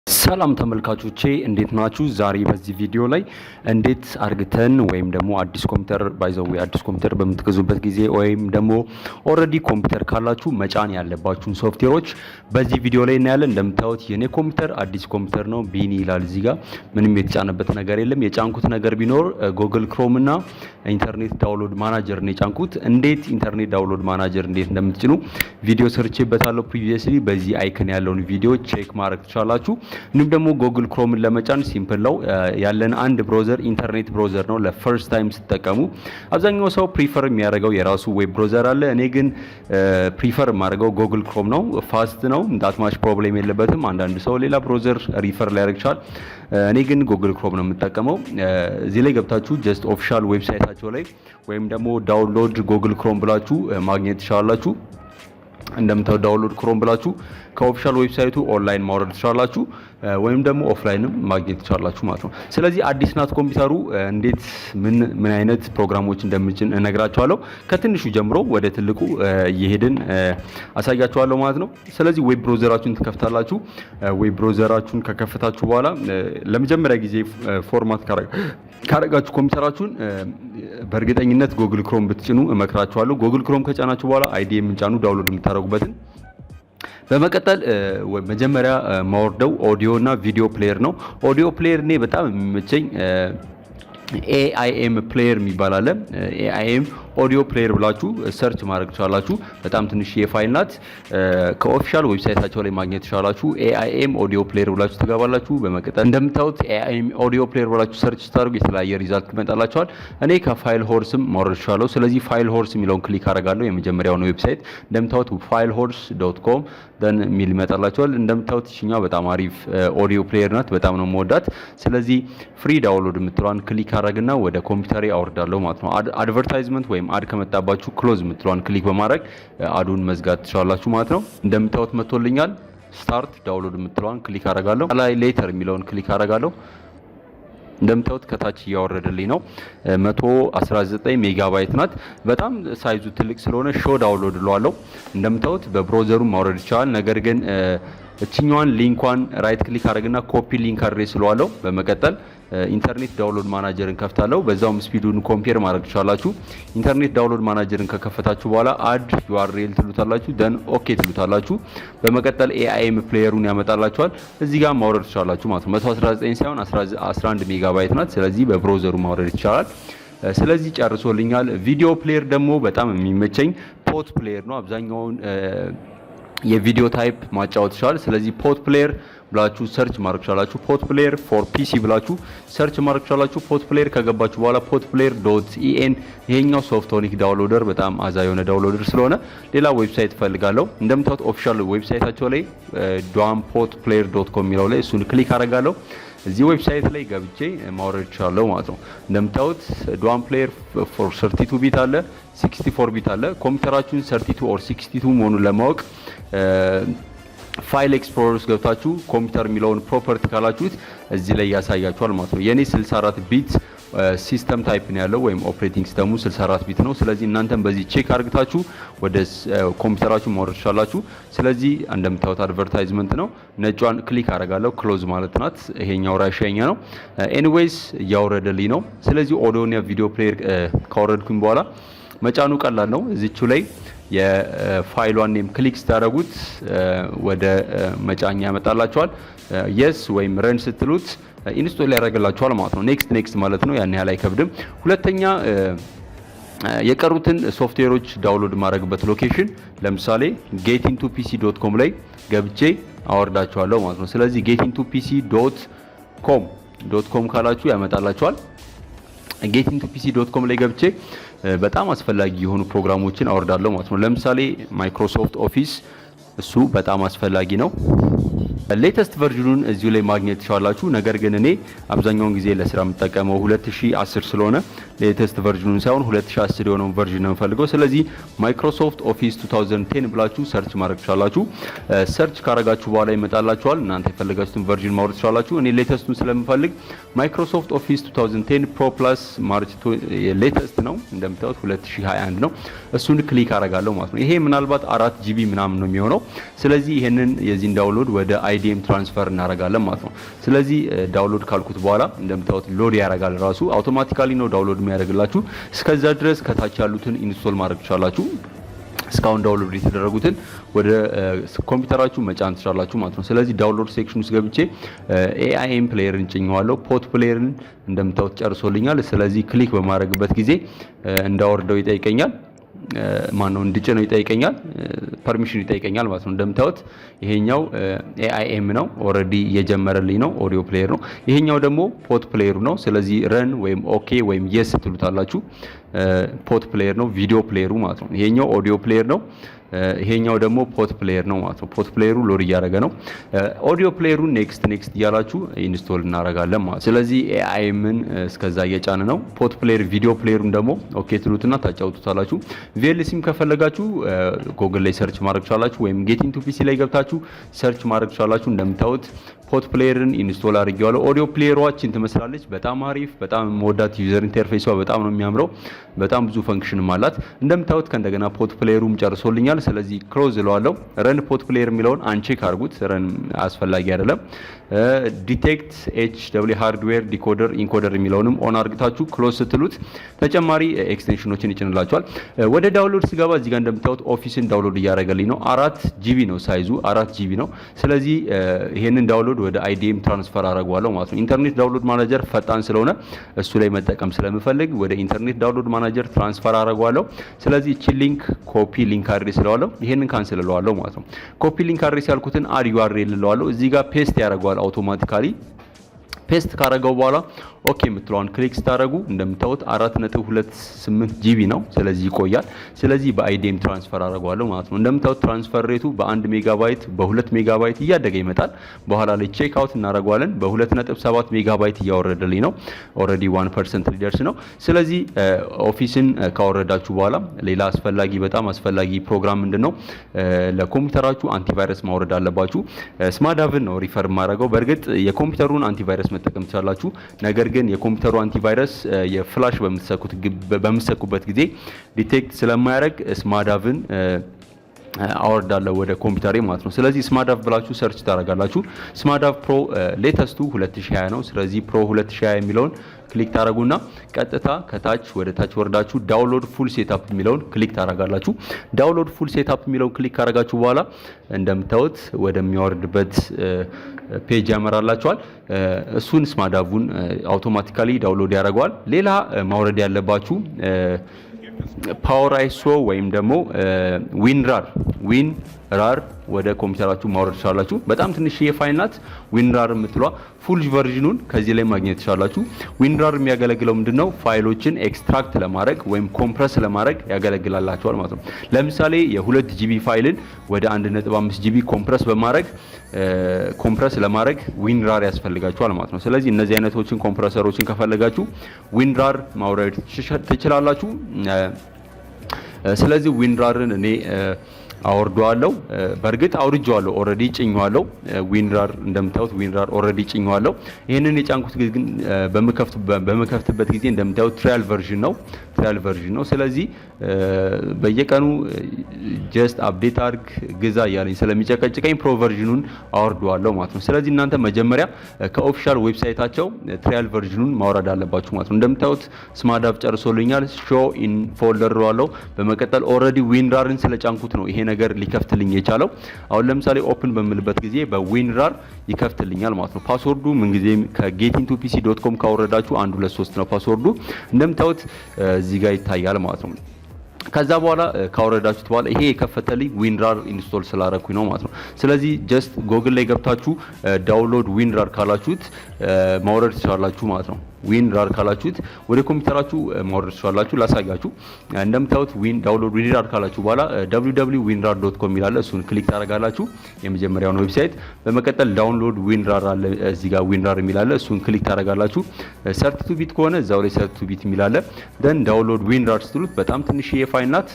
ሰላም ተመልካቾቼ እንዴት ናችሁ? ዛሬ በዚህ ቪዲዮ ላይ እንዴት አርግተን ወይም ደግሞ አዲስ ኮምፒውተር ባይዘው አዲስ ኮምፒውተር በምትገዙበት ጊዜ ወይም ደግሞ ኦሬዲ ኮምፒውተር ካላችሁ መጫን ያለባችሁን ሶፍትዌሮች በዚህ ቪዲዮ ላይ እናያለን። እንደምታዩት የኔ ኮምፒውተር አዲስ ኮምፒውተር ነው፣ ቢኒ ይላል እዚህ ጋር ምንም የተጫነበት ነገር የለም። የጫንኩት ነገር ቢኖር ጉግል ክሮም እና ኢንተርኔት ዳውንሎድ ማናጀር ነው የጫንኩት። እንዴት ኢንተርኔት ዳውንሎድ ማናጀር እንዴት እንደምትጭኑ ቪዲዮ ሰርቼበታለሁ ፕሪቪየስሊ። በዚህ አይከን ያለውን ቪዲዮ ቼክ ማድረግ ትችላላችሁ። እንዲሁም ደግሞ ጉግል ክሮምን ለመጫን ሲምፕል ነው። ያለን አንድ ብራውዘር ኢንተርኔት ብራውዘር ነው። ለፈርስት ታይም ስትጠቀሙ አብዛኛው ሰው ፕሪፈር የሚያደርገው የራሱ ዌብ ብራውዘር አለ። እኔ ግን ፕሪፈር የማደርገው ጉግል ክሮም ነው። ፋስት ነው፣ ዳትማች ፕሮብሌም የለበትም። አንዳንድ ሰው ሌላ ብራውዘር ሪፈር ሊያደርግ ይችላል። እኔ ግን ጉግል ክሮም ነው የምጠቀመው። እዚህ ላይ ገብታችሁ ጀስት ኦፊሻል ዌብሳይታቸው ላይ ወይም ደግሞ ዳውንሎድ ጉግል ክሮም ብላችሁ ማግኘት ትችላላችሁ። እንደምታው ዳውንሎድ ክሮም ብላችሁ ከኦፊሻል ዌብሳይቱ ኦንላይን ማውረድ ትችላላችሁ ወይም ደግሞ ኦፍላይንም ማግኘት ትችላላችሁ ማለት ነው። ስለዚህ አዲስ ናት ኮምፒውተሩ እንዴት ምን አይነት ፕሮግራሞች እንደምንጭን እነግራችኋለሁ። ከትንሹ ጀምሮ ወደ ትልቁ እየሄድን አሳያችኋለሁ ማለት ነው። ስለዚህ ዌብ ብራውዘራችሁን ትከፍታላችሁ። ዌብ ብራውዘራችሁን ከከፈታችሁ በኋላ ለመጀመሪያ ጊዜ ፎርማት ካረጋችሁ ኮምፒውተራችሁን በእርግጠኝነት ጉግል ክሮም ብትጭኑ እመክራችኋለሁ። ጉግል ክሮም ከጫናችሁ በኋላ አይዲ የምንጫኑ ዳውንሎድ የምታደርጉበትን በመቀጠል መጀመሪያ ማወርደው ኦዲዮ እና ቪዲዮ ፕሌየር ነው። ኦዲዮ ፕሌየር እኔ በጣም የሚመቸኝ ኤአይኤም ፕሌየር የሚባል አለ። ኤአይኤም ኦዲዮ ፕሌየር ብላችሁ ሰርች ማድረግ ትችላላችሁ። በጣም ትንሽ የፋይል ናት። ከኦፊሻል ዌብሳይታቸው ላይ ማግኘት ትችላላችሁ። ኤአይኤም ኦዲዮ ፕሌየር ብላችሁ ትገባላችሁ። በመቀጠል እንደምታዩት ኤአይኤም ኦዲዮ ፕሌየር ብላችሁ ሰርች ስታደርጉ የተለያየ ሪዛልት ይመጣላችኋል። እኔ ከፋይል ሆርስም ማውረድ እችላለሁ። ስለዚህ ፋይል ሆርስ የሚለውን ክሊክ አደርጋለሁ። የመጀመሪያውን ዌብሳይት እንደምታዩት filehorse.com ደን ሚል ይመጣላችኋል። እንደምታዩት ይችኛው በጣም አሪፍ ኦዲዮ ፕሌየር ናት። በጣም ነው የምወዳት። ስለዚህ ፍሪ ዳውንሎድ የምትሏን ክሊክ አደረግና ወደ ኮምፒውተሬ አወርዳለሁ ማለት ነው። አድቨርታይዝመንት ወይም አድ ከመጣባችሁ ክሎዝ የምትሏን ክሊክ በማድረግ አዱን መዝጋት ትችላላችሁ ማለት ነው። እንደምታዩት መጥቶልኛል። ስታርት ዳውንሎድ የምትሏን ክሊክ አደርጋለሁ። ላይ ሌተር የሚለውን ክሊክ አደርጋለሁ። እንደምታዩት ከታች እያወረደልኝ ነው። 119 ሜጋባይት ናት። በጣም ሳይዙ ትልቅ ስለሆነ ሾው ዳውንሎድ ለዋለው። እንደምታዩት በብራውዘሩ ማውረድ ይቻላል። ነገር ግን እቺኛዋን ሊንኳን ራይት ክሊክ አድርግና ኮፒ ሊንክ አድሬስ ለዋለው። በመቀጠል ኢንተርኔት ዳውንሎድ ማናጀርን ከፍታለሁ። በዛውም ስፒዱን ኮምፔር ማድረግ ትችላላችሁ። ኢንተርኔት ዳውንሎድ ማናጀርን ከከፈታችሁ በኋላ አድ ዩአርኤል ትሉታላችሁ። ደን ኦኬ ትሉታላችሁ። በመቀጠል ኤአይኤም ፕሌየሩን ያመጣላችኋል። እዚህ ጋር ማውረድ ትችላላችሁ ማለት ነው። 119 ሳይሆን 11 ሜጋባይት ናት። ስለዚህ በብራውዘሩ ማውረድ ይቻላል። ስለዚህ ጨርሶልኛል። ቪዲዮ ፕሌየር ደግሞ በጣም የሚመቸኝ ፖት ፕሌየር ነው። አብዛኛውን የቪዲዮ ታይፕ ማጫወት ይችላል። ስለዚህ ፖት ፕሌየር ብላችሁ ሰርች ማድረግ ትችላላችሁ። ፖት ፕሌየር ፎር ፒሲ ብላችሁ ሰርች ማድረግ ትችላላችሁ። ፖት ፕሌየር ከገባችሁ በኋላ potplayer.en ይሄኛው ሶፍትዌር ዳውንሎደር በጣም አዛ የሆነ ዳውንሎደር ስለሆነ ሌላ ዌብሳይት ፈልጋለሁ። እንደምታዩት ኦፊሻል ዌብሳይታቸው ላይ potplayer.com የሚለው ላይ እሱን ክሊክ አደርጋለሁ። እዚህ ዌብሳይት ላይ ገብቼ ማውረድ ይችላል ማለት ነው። እንደምታዩት potplayer for 32 ቢት አለ፣ 64 ቢት አለ። ኮምፒውተራችሁን 32 or 62 መሆኑን ለማወቅ ፋይል ኤክስፕሎረርስ ገብታችሁ ኮምፒውተር የሚለውን ፕሮፐርቲ ካላችሁት እዚህ ላይ ያሳያችኋል ማለት ነው። የኔ 64 ቢት ሲስተም ታይፕ ነው ያለው ወይም ኦፕሬቲንግ ሲስተሙ 64 ቢት ነው። ስለዚህ እናንተም በዚህ ቼክ አድርጋችሁ ወደ ኮምፒውተራችሁ ማውረድ ትችላላችሁ። ስለዚህ እንደምታዩት አድቨርታይዝመንት ነው። ነጯን ክሊክ አደርጋለሁ። ክሎዝ ማለት ናት። ይሄኛው ራሻኛ ነው። ኤኒዌይስ እያወረደልኝ ነው። ስለዚህ ኦዲዮና ቪዲዮ ፕሌየር ካወረድኩኝ በኋላ መጫኑ ቀላል ነው። እዚቹ ላይ የፋይሏን ኔም ክሊክ ስታደርጉት ወደ መጫኛ ያመጣላችኋል። የስ ወይም ረን ስትሉት ኢንስቶል ያደርግላችኋል ማለት ነው። ኔክስት ማለት ነው። ያን ያህል አይከብድም። ሁለተኛ የቀሩትን ሶፍትዌሮች ዳውንሎድ ማድረግበት ሎኬሽን ለምሳሌ getintoPC.com ላይ ገብቼ አወርዳቸዋለሁ ማለት ነው። ስለዚህ getintoPC.com ካላችሁ ያመጣላችኋል። getintoPC.com ላይ ገብቼ በጣም አስፈላጊ የሆኑ ፕሮግራሞችን አወርዳለሁ ማለት ነው። ለምሳሌ ማይክሮሶፍት ኦፊስ እሱ በጣም አስፈላጊ ነው። ሌተስት ቨርዥኑን እዚሁ ላይ ማግኘት ትችላላችሁ። ነገር ግን እኔ አብዛኛውን ጊዜ ለስራ የምጠቀመው 2010 ስለሆነ ሌተስት ቨርዥኑን ሳይሆን 2010 የሆነውን ቨርዥን ነው የምፈልገው። ስለዚህ ማይክሮሶፍት ኦፊስ 2010 ብላችሁ ሰርች ማድረግ ትችላላችሁ። ሰርች ካረጋችሁ በኋላ ይመጣላችኋል። እናንተ የፈለጋችሁትን ቨርዥን ማውረድ ትችላላችሁ። እኔ ሌተስቱን ስለምፈልግ ማይክሮሶፍት ኦፊስ 2010 ፕሮ ፕላስ ማርች ሌተስት ነው እንደምታዩት 2021 ነው። እሱን ክሊክ አረጋለሁ ማለት ነው። ይሄ ምናልባት 4 ጂቢ ምናምን ነው የሚሆነው። ስለዚህ ይሄንን የዚህን ዳውንሎድ ወደ አይዲኤም ትራንስፈር እናረጋለን ማለት ነው። ስለዚህ ዳውንሎድ ካልኩት በኋላ እንደምታዩት ሎድ ያረጋል። ራሱ አውቶማቲካሊ ነው ዳውንሎድ የሚያደርግላችሁ። እስከዛ ድረስ ከታች ያሉትን ኢንስቶል ማድረግ ትችላላችሁ። እስካሁን ዳውንሎድ የተደረጉትን ወደ ኮምፒውተራችሁ መጫን ትችላላችሁ ማለት ነው። ስለዚህ ዳውንሎድ ሴክሽን ውስጥ ገብቼ ኤአይኤም ፕሌየርን ጭኘዋለሁ። ፖት ፕሌየርን እንደምታዩት ጨርሶልኛል። ስለዚህ ክሊክ በማድረግበት ጊዜ እንዳወርደው ይጠይቀኛል። ማነው እንድጭነው ይጠይቀኛል። ፐርሚሽን ይጠይቀኛል ማለት ነው። እንደምታዩት ይሄኛው ኤአይኤም ነው ኦሬዲ እየጀመረልኝ ነው። ኦዲዮ ፕሌየር ነው። ይሄኛው ደግሞ ፖት ፕሌየሩ ነው። ስለዚህ ረን ወይም ኦኬ ወይም የስ ትሉታላችሁ። ፖት ፕሌየር ነው፣ ቪዲዮ ፕሌየሩ ማለት ነው። ይሄኛው ኦዲዮ ፕሌየር ነው። ይሄኛው ደግሞ ፖት ፕሌየር ነው ማለት ነው። ፖት ፕሌየሩ ሎድ እያደረገ ነው። ኦዲዮ ፕሌየሩን ኔክስት እያላችሁ ኢንስቶል እናደርጋለን ማለት። ስለዚህ ኤአይኤምን እስከዛ እየጫነ ነው። ፖት ፕሌየር ቪዲዮ ፕሌየሩን ደግሞ ኦኬ ትሉትና ታጫውቱታላችሁ። ቪኤልሲም ከፈለጋችሁ ጎግል ላይ ሰርች ማድረግ ትችላላችሁ፣ ወይም ጌት ኢንቱ ፒሲ ላይ ገብታችሁ ሰርች ማድረግ ትችላላችሁ። እንደምታዩት ፖት ፕሌየርን ኢንስቶል አድርጌዋለሁ። ኦዲዮ ፕሌየሯችን ትመስላለች። በጣም አሪፍ፣ በጣም ሞዳት ዩዘር ኢንተርፌሷ በጣም ነው የሚያምረው። በጣም ብዙ ፈንክሽንም አላት። እንደምታዩት ከእንደገና ፖት ፕሌየሩም ጨርሶልኛል። ስለዚህ ክሎዝ እለዋለሁ። ረን ፖት ፕሌየር የሚለውን አንቼክ አድርጉት። ረን አስፈላጊ አይደለም። ዲቴክት ኤች ደብሊው ሃርድዌር ዲኮደር ኢንኮደር የሚለውንም ኦን አድርጋችሁ ክሎዝ ስትሉት ተጨማሪ ኤክስቴንሽኖችን ይጭንላችኋል። ወደ ዳውንሎድ ሲገባ እዚህ ጋር እንደምታዩት ኦፊስን ዳውንሎድ እያደረገልኝ ነው። 4 ጂቢ ነው ሳይዙ፣ 4 ጂቢ ነው። ስለዚህ ይሄንን ዳውንሎድ ወደ አይዲኤም ትራንስፈር አደርገዋለሁ ማለት ነው። ኢንተርኔት ዳውንሎድ ማናጀር ፈጣን ስለሆነ እሱ ላይ መጠቀም ስለምፈልግ ወደ ኢንተርኔት ዳውንሎድ ማናጀር ትራንስፈር አደርገዋለሁ። ስለዚህ እቺ ሊንክ ኮፒ ሊንክ አድሬስ እለዋለሁ። ይሄንን ካንስል እለዋለሁ ማለት ነው። ኮፒ ሊንክ አድሬስ ያልኩትን አድ ዩአርኤል እለዋለሁ። እዚህ ጋር ፔስት ያደርገዋል አውቶማቲካሊ። ፔስት ካረገው በኋላ ኦኬ የምትለዋን ክሊክ ስታደርጉ እንደምታዩት 4.28 ጂቢ ነው። ስለዚህ ይቆያል። ስለዚህ በአይዲኤም ትራንስፈር አደርገዋለሁ ማለት ነው። እንደምታዩት ትራንስፈር ሬቱ በ1 ሜጋባይት በ2 ሜጋባይት እያደገ ይመጣል። በኋላ ላይ ቼክ አውት እናደርገዋለን። በ2.7 ሜጋባይት እያወረደልኝ ነው። ኦልሬዲ 1% ሊደርስ ነው። ስለዚህ ኦፊስን ካወረዳችሁ በኋላ ሌላ በጣም አስፈላጊ ፕሮግራም ምንድነው? ለኮምፒውተራችሁ አንቲቫይረስ ማውረድ አለባችሁ። ስማዳቭን ነው ሪፈር ማድረገው። በእርግጥ የኮምፒውተሩን አንቲቫይረስ መጠቀም ትችላላችሁ። ነገር ግን የኮምፒውተሩ አንቲቫይረስ የፍላሽ በምትሰኩበት ጊዜ ዲቴክት ስለማያደርግ ስማዳቭን አወርዳለሁ ወደ ኮምፒውተሬ ማለት ነው። ስለዚህ ስማዳቭ ብላችሁ ሰርች ታደርጋላችሁ። ስማዳቭ ፕሮ ሌተስቱ 2020 ነው። ስለዚህ ፕሮ 2020 የሚለውን ክሊክ ታደርጉና ቀጥታ ከታች ወደ ታች ወርዳችሁ ዳውንሎድ ፉል ሴትአፕ የሚለውን ክሊክ ታደርጋላችሁ። ዳውንሎድ ፉል ሴትአፕ የሚለውን ክሊክ ካደረጋችሁ በኋላ እንደምታዩት ወደሚያወርድበት ፔጅ ያመራላችኋል። እሱን ስማዳቭን አውቶማቲካሊ ዳውንሎድ ያደርገዋል። ሌላ ማውረድ ያለባችሁ ፓወር አይሶ ወይም ደግሞ ዊንራር ወደ ኮምፒውተራችሁ ማውረድ ትችላላችሁ። በጣም ትንሽዬ ፋይል ናት። ዊንራር የምትሏ ፉል ቨርዥኑን ከዚህ ላይ ማግኘት ትችላላችሁ። ዊንራር የሚያገለግለው ምንድነው? ፋይሎችን ኤክስትራክት ለማድረግ ወይም ኮምፕረስ ለማድረግ ያገለግላላችኋል ማለት ነው። ለምሳሌ የ2 ጂቢ ፋይልን ወደ 1.5 ጂቢ ኮምፕረስ ለማድረግ ዊንራር ያስፈልጋችኋል ማለት ነው። ስለዚህ እነዚህ አይነቶችን ኮምፕረሰሮችን ከፈለጋችሁ ዊንራር ማውረድ ትችላላችሁ። ስለዚህ ዊንራርን እኔ አወርደዋለሁ። በእርግጥ አውርጄዋለሁ፣ ኦልሬዲ ጭኜዋለሁ። ዊንራር እንደምታዩት ዊንራር ኦልሬዲ ጭኜዋለሁ። ይሄንን የጫንኩት ግን በመከፍትበት ጊዜ እንደምታዩት ትራያል ቨርዥን ነው። ስለዚህ በየቀኑ ጀስት አፕዴት አድርግ ግዛ እያለኝ ስለሚጨቀጭቀኝ ፕሮ ቨርዥኑን አወርደዋለሁ ማለት ነው። ስለዚህ እናንተ መጀመሪያ ከኦፊሻል ዌብሳይታቸው ትራያል ቨርዥኑን ማውረድ አለባችሁ ማለት ነው። እንደምታዩት ስማዳቭ ጨርሶልኛል። ሾው ኢን ፎልደር አለው። በመቀጠል ኦልሬዲ ዊንራርን ስለጫንኩት ነው ይሄ ነገር ሊከፍትልኝ የቻለው። አሁን ለምሳሌ ኦፕን በምልበት ጊዜ በዊንራር ይከፍትልኛል ማለት ነው። ፓስወርዱ ምንጊዜም ከጌቲንቱፒሲ.com ካወረዳችሁ 123 ነው ፓስወርዱ። እንደምታዩት እዚህ ጋር ይታያል ማለት ነው። ከዛ በኋላ ካወረዳችሁት በኋላ ይሄ የከፈተልኝ ዊንራር ኢንስቶል ስላረኩኝ ነው ማለት ነው። ስለዚህ ጀስት ጎግል ላይ ገብታችሁ ዳውንሎድ ዊንራር ካላችሁት ማውረድ ትችላላችሁ ማለት ነው። ዊንራር ካላችሁት ወደ ኮምፒውተራችሁ ማውረድ ትችላላችሁ። ላሳያችሁ። እንደምታዩት ዳውንሎድ ዊንራር ካላችሁ በኋላ www.winrar.com ይላል። እሱን ክሊክ ታደርጋላችሁ የመጀመሪያውን ዌብሳይት። በመቀጠል ዳውንሎድ ዊንራር አለ እዚህ ጋር ዊንራር የሚላለ እሱን ክሊክ ታደርጋላችሁ። 32 ቢት ከሆነ እዛው ላይ 32 ቢት የሚላለ ደን ዳውንሎድ ዊንራር ስትሉት በጣም ትንሽዬ ፋይል ናት።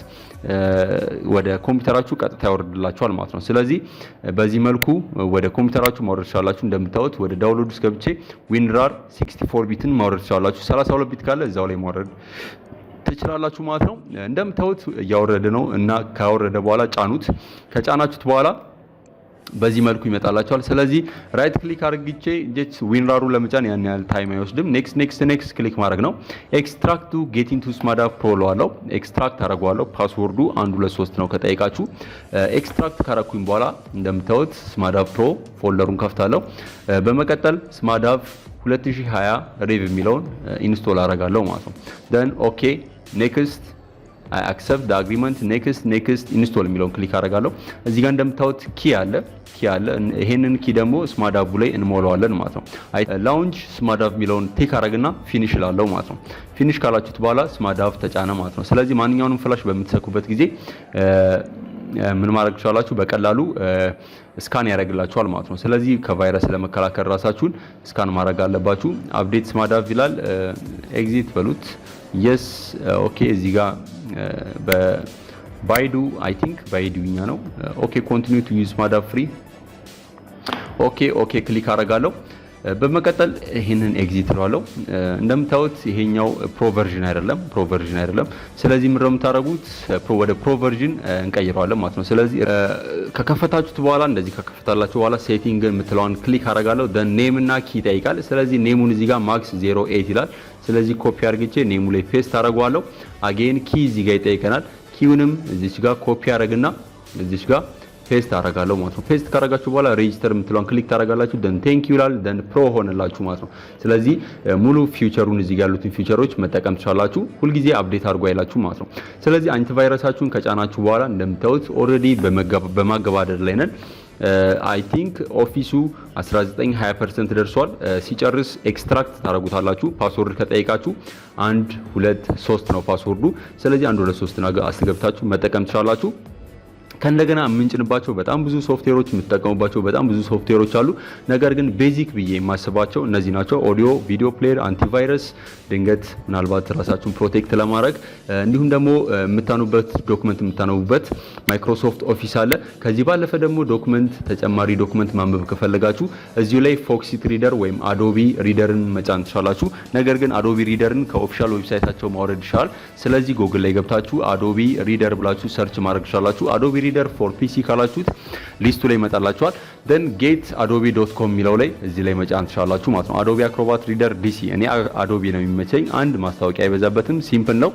ወደ ኮምፒውተራችሁ ቀጥታ ያወርድላችኋል ማለት ነው። ስለዚህ በዚህ መልኩ ወደ ኮምፒውተራችሁ ማውረድ ትችላላችሁ። እንደምታዩት ወደ ዳውንሎድ ውስጥ ገብቼ ዊንራር 64 ቢትን ማውረድ ትችላላችሁ። 32 ቢት ካለ እዛው ላይ ማውረድ ትችላላችሁ ማለት ነው። እንደምታዩት እያወረደ ነው እና ካወረደ በኋላ ጫኑት። ከጫናችሁት በኋላ በዚህ መልኩ ይመጣላችኋል። ስለዚህ ራይት ክሊክ አድርጌ ጀስት ዊንራሩን ለመጫን ያን ያህል ታይም አይወስድም። ኔክስት ክሊክ ማድረግ ነው። ኤክስትራክት ቱ ጌት ኢንቱ ስማዳቭ ፕሮ ለዋለው ኤክስትራክት አደርገዋለሁ። ፓስወርዱ 123 ነው ከጠይቃችሁ። ኤክስትራክት ካረኩኝ በኋላ እንደምታዩት ስማዳቭ ፕሮ ፎልደሩን ከፍታለሁ። በመቀጠል ስማዳቭ 2020 ሬቭ የሚለውን ኢንስቶል አደርጋለሁ ማለት ነው። ደን ኦኬ ኔክስት I accept the agreement next install የሚለውን ክሊክ አደርጋለሁ። እዚህ ጋር እንደምታዩት ኪ አለ። ይሄንን ኪ ደግሞ ስማዳቭ ላይ እንሞላዋለን ማለት ነው። ላውንች ስማዳቭ የሚለውን ቲክ አደርግና ፊኒሽ እላለሁ ማለት ነው። ፊኒሽ ካላችሁት በኋላ ስማዳቭ ተጫነ ማለት ነው። ስለዚህ ማንኛውንም ፍላሽ በምትሰኩበት ጊዜ ምን ማድረግ ትችላላችሁ? በቀላሉ ስካን ያደርግላችኋል ማለት ነው። ስለዚህ ከቫይረስ ለመከላከል ራሳችሁን ስካን ማድረግ አለባችሁ። አፕዴት ስማዳቭ ይላል። ኤግዚት በሉት። የስ ኦኬ። እዚህ ጋር በባይዱ አይ ቲንክ ባይዱኛ ነው። ኦኬ ኮንቲኒዩ ቱ ዩዝ ስማዳቭ ፍሪ። ኦኬ ክሊክ አደርጋለሁ። በመቀጠል ይሄንን ኤግዚት እለዋለሁ። እንደምታዩት ይሄኛው ፕሮ ቨርዥን አይደለም። ስለዚህ ምንድነው የምታደርጉት? ወደ ፕሮ ቨርዥን እንቀይረዋለን ማለት ነው። ስለዚህ ከከፈታችሁት በኋላ እንደዚህ ከከፈታላችሁ በኋላ ሴቲንግ የምትለዋን ክሊክ አደርጋለሁ። ደን ኔም እና ኪ ይጠይቃል። ስለዚህ ኔሙን እዚህ ጋር ማክስ 08 ይላል። ስለዚህ ኮፒ አድርጌ ኔሙ ላይ ፔስት አደርገዋለሁ። አጌን ኪ እዚህ ጋር ይጠይቀናል። ኪውንም እዚች ጋር ኮፒ አደርግና እዚች ጋር ፔስት አደርጋለሁ ማለት ነው። ፔስት ካደረጋችሁ በኋላ ሬጂስተር የምትለውን ክሊክ ታደርጋላችሁ። ደን ቴንክ ዩ ይላል። ደን ፕሮ ሆነላችሁ ማለት ነው። ስለዚህ ሙሉ ፊውቸሩን እዚህ ጋር ያሉትን ፊውቸሮች መጠቀም ትችላላችሁ። ሁልጊዜ አፕዴት አድርጎ አይላችሁ ማለት ነው። ስለዚህ አንቲቫይረሳችሁን ከጫናችሁ በኋላ እንደምታዩት ኦልሬዲ በማገባደድ ላይ ነን። አይ ቲንክ ኦፊሱ 19-20% ደርሷል። ሲጨርስ ኤክስትራክት ታደርጉታላችሁ። ፓስወርድ ከጠይቃችሁ 1 2 3 ነው ፓስወርዱ። ስለዚህ 1 2 3 አስገብታችሁ መጠቀም ትችላላችሁ። ከእንደገና የምንጭንባቸው በጣም ብዙ ሶፍትዌሮች የምትጠቀሙባቸው በጣም ብዙ ሶፍትዌሮች አሉ። ነገር ግን ቤዚክ ብዬ የማስባቸው እነዚህ ናቸው። ኦዲዮ ቪዲዮ ፕሌየር፣ አንቲቫይረስ ድንገት ምናልባት ራሳችሁን ፕሮቴክት ለማድረግ እንዲሁም ደግሞ የምታኑበት ዶክመንት የምታነቡበት ማይክሮሶፍት ኦፊስ አለ። ከዚህ ባለፈ ደግሞ ዶክመንት ተጨማሪ ዶክመንት ማንበብ ከፈለጋችሁ እዚሁ ላይ ፎክሲት ሪደር ወይም አዶቢ ሪደርን መጫን ትችላላችሁ። ነገር ግን አዶቢ ሪደርን ከኦፊሻል ዌብሳይታቸው ማውረድ ይችላል። ስለዚህ ጎግል ላይ ገብታችሁ አዶቢ ሪደር ብላችሁ ሰርች ማድረግ ትችላላችሁ። አዶቢ ሪደር ፎር ፒሲ ካላችሁት ሊስቱ ላይ ይመጣላችኋል። ደን ጌት adobe.com የሚለው ላይ እዚህ ላይ መጫን ትችላላችሁ ማለት ነው። አዶቢ አክሮባት ሪደር ዲሲ እኔ አዶቢ ነው የሚመቸኝ። አንድ ማስታወቂያ አይበዛበትም፣ ሲምፕል ነው።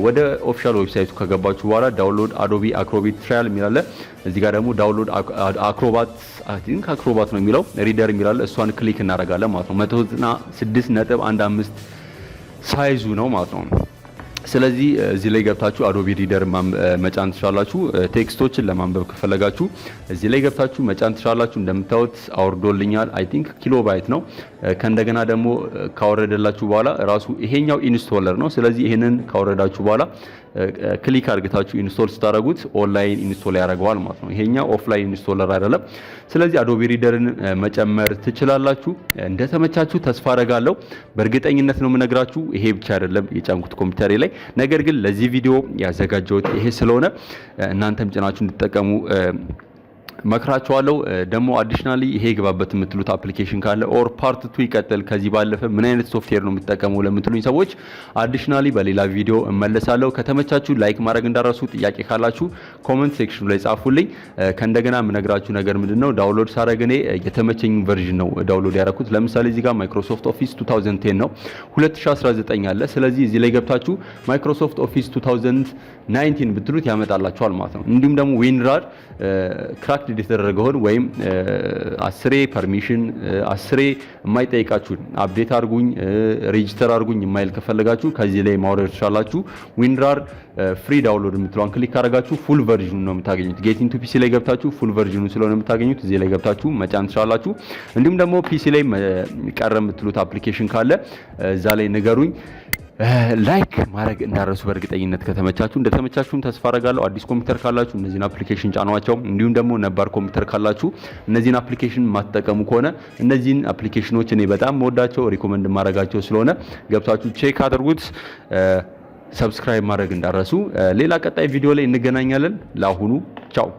ወደ ኦፊሻል ዌብሳይቱ ከገባችሁ በኋላ ዳውንሎድ አዶቢ አክሮባት ትራያል የሚላለ እዚህ ጋር ደግሞ ዳውንሎድ አክሮባት አይ ቲንክ አክሮባት ነው የሚለው ሪደር የሚላለ እሷን ክሊክ እናደርጋለን ማለት ነው። 196.15 ሳይዙ ነው ማለት ነው። ስለዚህ እዚህ ላይ ገብታችሁ አዶቢ ሪደር መጫን ትችላላችሁ። ቴክስቶችን ለማንበብ ከፈለጋችሁ እዚህ ላይ ገብታችሁ መጫን ትችላላችሁ። እንደምታዩት አውርዶልኛል። አይ ቲንክ ኪሎባይት ነው። ከእንደገና ደግሞ ካወረደላችሁ በኋላ ራሱ ይሄኛው ኢንስቶለር ነው። ስለዚህ ይሄንን ካወረዳችሁ በኋላ ክሊክ አድርጋችሁ ኢንስቶል ስታደርጉት ኦንላይን ኢንስቶል ያደርገዋል ማለት ነው። ይሄኛው ኦፍላይን ኢንስቶለር አይደለም። ስለዚህ አዶቢ ሪደርን መጨመር ትችላላችሁ። እንደተመቻችሁ ተስፋ አደርጋለሁ። በእርግጠኝነት ነው የምነግራችሁ። ይሄ ብቻ አይደለም የጫንኩት ኮምፒውተሬ ላይ፣ ነገር ግን ለዚህ ቪዲዮ ያዘጋጀሁት ይሄ ስለሆነ እናንተም ጭናችሁ እንድትጠቀሙ መክራችኋለሁ። ደግሞ አዲሽናሊ ይሄ ይገባበት የምትሉት አፕሊኬሽን ካለ ኦር ፓርት 2 ይቀጥል ከዚህ ባለፈ ምን አይነት ሶፍትዌር ነው የምትጠቀሙ ለምትሉኝ ሰዎች አዲሽናሊ በሌላ ቪዲዮ እመለሳለሁ። ከተመቻችሁ ላይክ ማድረግ እንዳረሱ፣ ጥያቄ ካላችሁ ኮሜንት ሴክሽኑ ላይ ጻፉልኝ። ከእንደገና የምነግራችሁ ነገር ምንድነው ዳውንሎድ ሳረግ እኔ የተመቸኝ ቨርዥን ነው ዳውንሎድ ያደረኩት። ለምሳሌ እዚህ ጋር ማይክሮሶፍት ኦፊስ 2010 ነው፣ 2019 አለ። ስለዚህ እዚህ ላይ ገብታችሁ ማይክሮሶፍት ኦፊስ 2019 ብትሉት ያመጣላችኋል ማለት ነው። እንዲሁም ደግሞ ዊንራር ክራክድ አፕዴት የተደረገውን ወይም 10 ፐርሚሽን 10 የማይጠይቃችሁን አፕዴት አድርጉኝ ሬጂስተር አድርጉኝ የማይል ከፈለጋችሁ ከዚህ ላይ ማውረድ ትችላላችሁ። ዊንራር ፍሪ ዳውንሎድ የምትለውን ክሊክ ካደረጋችሁ ፉል ቨርዥኑን ነው የምታገኙት። ጌት ኢንቱ ፒሲ ላይ ገብታችሁ ፉል ቨርዥኑን ስለሆነ የምታገኙት እዚህ ላይ ገብታችሁ መጫን ትችላላችሁ። እንዲሁም ደግሞ ፒሲ ላይ ቀረ የምትሉት አፕሊኬሽን ካለ እዛ ላይ ንገሩኝ። ላይክ ማድረግ እንዳረሱ በእርግጠኝነት ከተመቻችሁ እንደተመቻችሁም ተስፋ አደርጋለሁ። አዲስ ኮምፒውተር ካላችሁ እነዚህን አፕሊኬሽን ጫኗቸው። እንዲሁም ደግሞ ነባር ኮምፒውተር ካላችሁ እነዚህን አፕሊኬሽን ማትጠቀሙ ከሆነ እነዚህን አፕሊኬሽኖች እኔ በጣም ወዳቸው ሪኮመንድ ማድረጋቸው ስለሆነ ገብታችሁ ቼክ አድርጉት። ሰብስክራይብ ማድረግ እንዳረሱ። ሌላ ቀጣይ ቪዲዮ ላይ እንገናኛለን። ለአሁኑ ቻው።